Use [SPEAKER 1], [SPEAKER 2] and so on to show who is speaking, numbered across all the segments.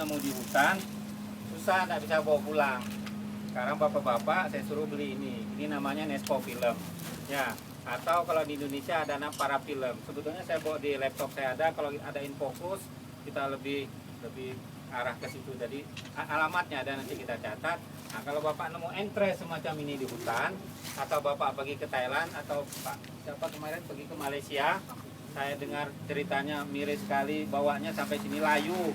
[SPEAKER 1] Nemu di hutan, susah, nggak bisa bawa pulang. Sekarang bapak-bapak saya suruh beli ini. Ini namanya Nespo Film. Ya, atau kalau di Indonesia ada nama para film. Sebetulnya saya bawa di laptop saya ada. Kalau ada InFocus kita lebih arah ke situ. Jadi alamatnya ada, nanti kita catat. Nah, kalau bapak nemu entres semacam ini di hutan, atau bapak pergi ke Thailand, atau Pak siapa kemarin pergi ke Malaysia, saya dengar ceritanya miris sekali, bawanya sampai sini layu.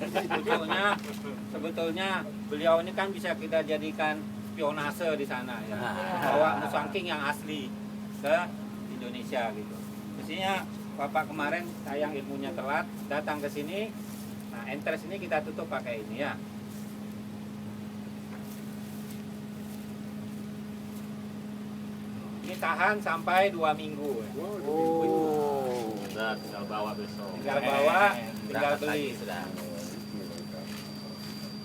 [SPEAKER 1] Sebetulnya beliau ini kan bisa kita jadikan pionase di sana ya. Bawa musangking yang asli ke Indonesia gitu. Mestinya bapak kemarin sayang ilmunya telat, datang ke sini. Nah, entres ini kita tutup pakai ini ya. Ini tahan sampai 2 minggu.
[SPEAKER 2] Oh, udah tinggal bawa besok.
[SPEAKER 1] Tinggal bawa, tinggal beli.
[SPEAKER 2] Sudah.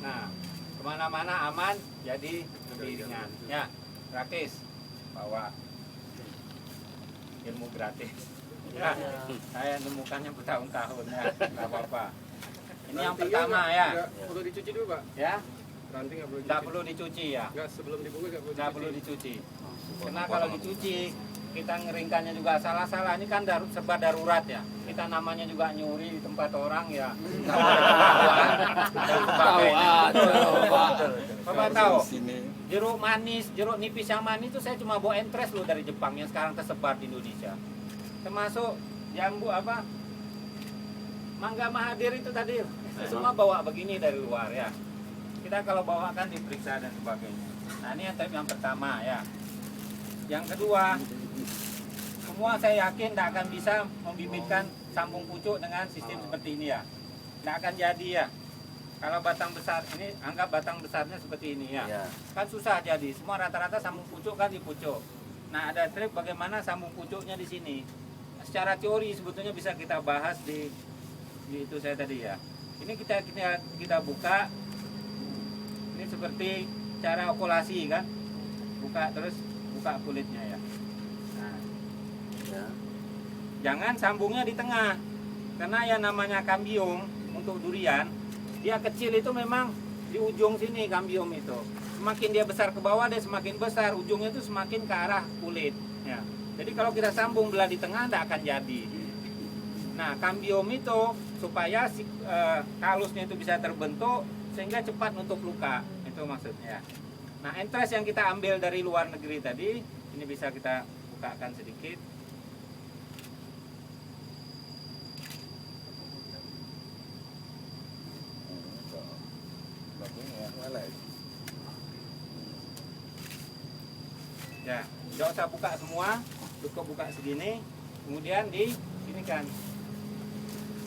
[SPEAKER 1] Nah, kemana-mana aman, jadi lebih ringan. Ya, gratis, bawa ilmu gratis. Ya, saya nemukannya bertahun-tahun ya, nggak apa-apa. Ini yang pertama ya.
[SPEAKER 3] Perlu dicuci dulu Pak?
[SPEAKER 1] Ya,
[SPEAKER 3] Ranting
[SPEAKER 1] nggak perlu dicuci ya.
[SPEAKER 3] Nggak, sebelum dibungkus
[SPEAKER 1] Nggak perlu dicuci. Karena kalau dicuci, kita ngeringkannya juga salah-salah. Ini kan serba darurat ya. Kita namanya juga nyuri di tempat orang ya. Bapak tahu, jeruk manis, jeruk nipis yang manis itu saya cuma bawa entres loh dari Jepang yang sekarang tersebar di Indonesia. Termasuk jambu apa? Mangga Mahathir itu tadi semua bawa begini dari luar ya. Kita kalau bawa kan diperiksa dan sebagainya. Nah, ini yang pertama ya. Yang kedua, semua saya yakin tidak akan bisa membibitkan sambung pucuk dengan sistem seperti ini ya. Tidak akan jadi ya. Kalau batang besar ini, anggap batang besarnya seperti ini ya. Kan susah jadi. Semua rata-rata sambung pucuk kan di pucuk. Nah, ada trik bagaimana sambung pucuknya di sini. Secara teori sebetulnya bisa kita bahas di itu saya tadi ya. Ini kita buka. Ini seperti cara okulasi kan. Buka terus buka kulitnya ya. Nah, jangan sambungnya di tengah, karena yang namanya kambium untuk durian, dia kecil itu memang di ujung sini kambium itu. Semakin dia besar ke bawah, dia semakin besar, ujungnya itu semakin ke arah kulit. Ya. Jadi kalau kita sambung belah di tengah, tidak akan jadi. Nah, kambium itu supaya kalusnya itu bisa terbentuk sehingga cepat nutup luka, itu maksudnya. Nah, entres yang kita ambil dari luar negeri tadi, ini bisa kita bukakan sedikit. Ya, tidak usah buka semua, cukup buka segini, kemudian di sini kan.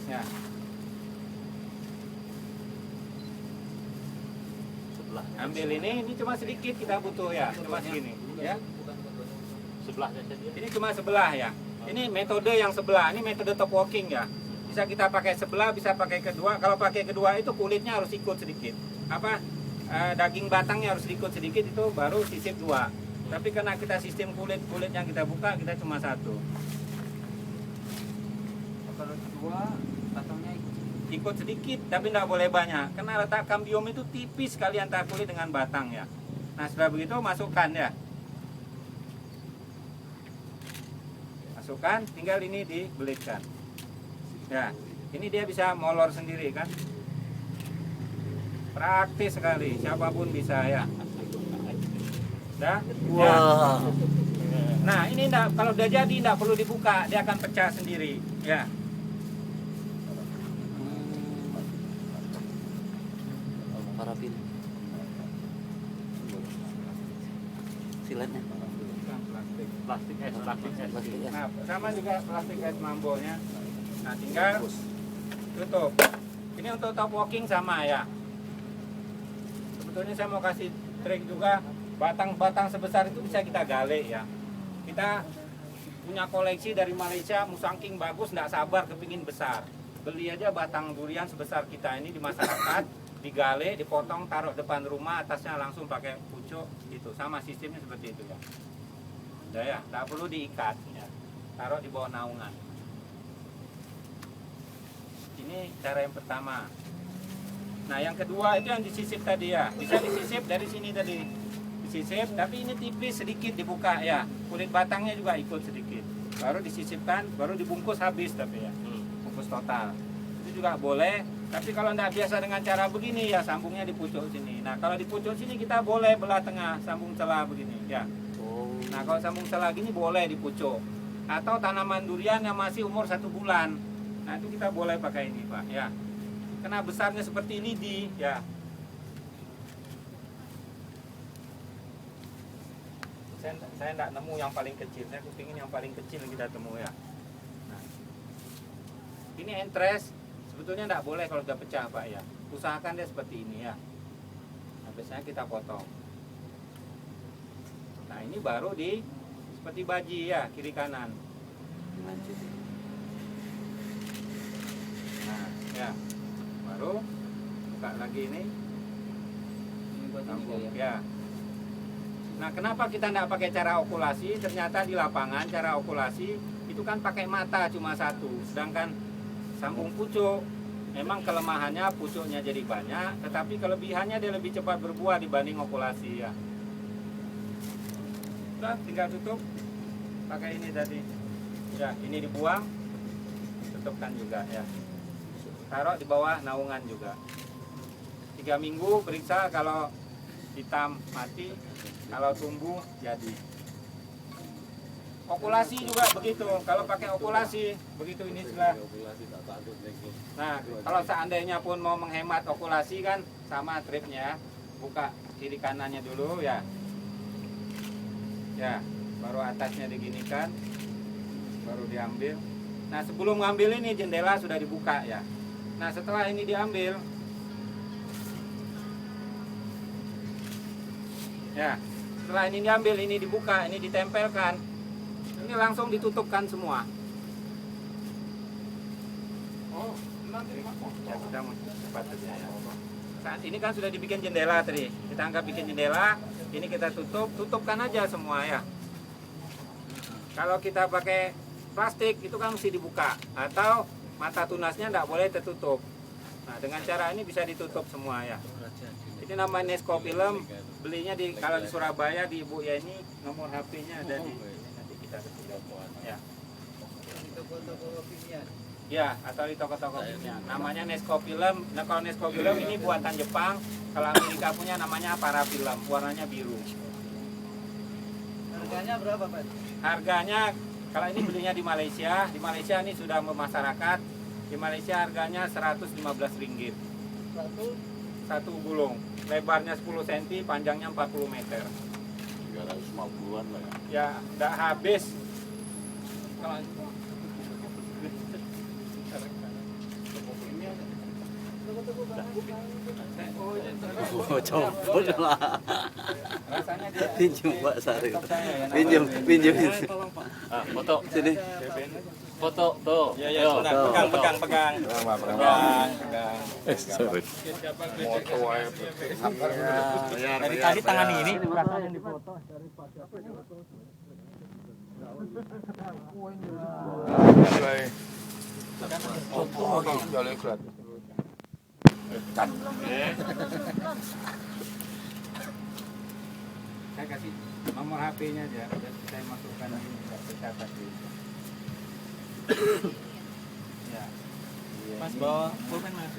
[SPEAKER 1] Ya. Ambil ini cuma sedikit kita butuh ya, cuma segini ya.
[SPEAKER 2] Sebelahnya saja.
[SPEAKER 1] Ini cuma sebelah ya. Ini metode yang sebelah, ini metode top walking ya. Bisa kita pakai sebelah, bisa pakai kedua. Kalau pakai kedua itu kulitnya harus ikut sedikit. Daging batangnya harus ikut sedikit, itu baru sisip 2. Tapi karena kita sistem kulit yang kita buka, kita cuma 1. Kalau kedua batangnya ikut sedikit, tapi tidak boleh banyak, karena letak kambium itu tipis sekali antara kulit dengan batang ya. Nah, setelah begitu masukkan ya, masukkan, tinggal ini dibelitkan ya. Ini dia bisa molor sendiri kan, praktis sekali, siapapun bisa ya. Dah? Ya. Nah, ini kalau udah jadi tidak perlu dibuka, dia akan pecah sendiri ya.
[SPEAKER 4] Parafin siletnya
[SPEAKER 2] Plastik es.
[SPEAKER 1] Nah, sama juga plastik es mambonya. Nah, tinggal tutup. Ini untuk top walking sama ya. Sebetulnya saya mau kasih trik juga, batang-batang sebesar itu bisa kita gale ya. Kita punya koleksi dari Malaysia, musangking bagus, nggak sabar kepingin besar. Beli aja batang durian sebesar kita ini di masyarakat, digale, dipotong, taruh depan rumah, atasnya langsung pakai pucuk, gitu. Sama sistemnya seperti itu ya. Udah ya, nggak perlu diikat ya. Taruh di bawah naungan. Ini cara yang pertama. Nah yang kedua itu yang disisip tadi ya, bisa disisip dari sini tadi, disisip, tapi ini tipis sedikit dibuka ya, kulit batangnya juga ikut sedikit, baru disisipkan, baru dibungkus habis tapi ya, bungkus total, itu juga boleh. Tapi kalau tidak biasa dengan cara begini ya sambungnya di pucuk sini. Nah kalau di pucuk sini kita boleh belah tengah, sambung celah begini ya. Nah kalau sambung celah gini boleh di pucuk. Atau tanaman durian yang masih umur 1 bulan, nah itu kita boleh pakai ini Pak ya. Karena besarnya seperti lidi ya. Saya tidak nemu yang paling kecil, saya kepingin yang paling kecil kita temu ya. Nah, ini entres sebetulnya tidak boleh kalau sudah pecah Pak ya. Usahakan dia seperti ini ya. Nah, biasanya kita potong. Nah ini baru di seperti baji ya, kiri kanan. Nah ya, baru buka lagi ini. Sambung ya. Nah kenapa kita tidak pakai cara okulasi? Ternyata di lapangan cara okulasi itu kan pakai mata cuma satu, sedangkan sambung pucuk memang kelemahannya pucuknya jadi banyak, tetapi kelebihannya dia lebih cepat berbuah dibanding okulasi ya. Udah, tinggal tutup pakai ini tadi ya, ini dibuang, tutupkan juga ya, taruh di bawah naungan juga 3 minggu, periksa kalau hitam mati, kalau tumbuh jadi. Okulasi juga begitu, kalau pakai okulasi begitu ini sudah. Nah kalau seandainya pun mau menghemat okulasi kan sama tripnya, buka kiri kanannya dulu ya. Ya, baru atasnya diginikan, baru diambil. Nah sebelum ngambil ini jendela sudah dibuka ya. Nah setelah ini diambil, ya setelah ini diambil, ini dibuka, ini ditempelkan, ini langsung ditutupkan semua. Ya sudah cepat saja ya. Saat ini kan sudah dibikin jendela tadi, kita anggap bikin jendela, ini kita tutupkan aja semua ya. Kalau kita pakai plastik itu kan mesti dibuka, atau mata tunasnya tidak boleh tertutup. Nah dengan cara ini bisa ditutup semua ya. Ini namanya Nesco Film, belinya kalau di Surabaya di Ibu ya, ini nomor HP-nya ada di nanti kita kasih ya. Ya, atau di toko-toko kimia. Namanya Nesco Film. Nah, kalau Nesco Film ini buatan Jepang. Kalau Amerika punya namanya Parafilm, warnanya biru.
[SPEAKER 5] Harganya berapa, Pak?
[SPEAKER 1] Harganya kalau ini belinya di Malaysia ini sudah memasyarakat. Di Malaysia harganya Rp115. Satu gulung. Lebarnya 10 cm, panjangnya 40 meter.
[SPEAKER 2] 350-an lah ya.
[SPEAKER 1] Ya, enggak habis. Kalau
[SPEAKER 4] Oh, coba lah.
[SPEAKER 1] rasanya dia
[SPEAKER 4] Pinjam Pak Sari.
[SPEAKER 1] laptop saya ya,
[SPEAKER 4] Pinjam.
[SPEAKER 2] Foto.
[SPEAKER 4] Sini.
[SPEAKER 2] Foto tuh.
[SPEAKER 1] Ya, ya,
[SPEAKER 2] Tuh,
[SPEAKER 1] pegang,
[SPEAKER 2] tuh,
[SPEAKER 1] pegang,
[SPEAKER 2] foto.
[SPEAKER 1] pegang. Pegang.
[SPEAKER 2] Sorry.
[SPEAKER 3] Moto aja.
[SPEAKER 1] Dari tadi tangan ini perasaan yang dipoto. Saya kasih nomor HP-nya aja, dan saya masukkan ini, saya catat dulu. Ya.
[SPEAKER 5] Mas bawa pulpen Mas.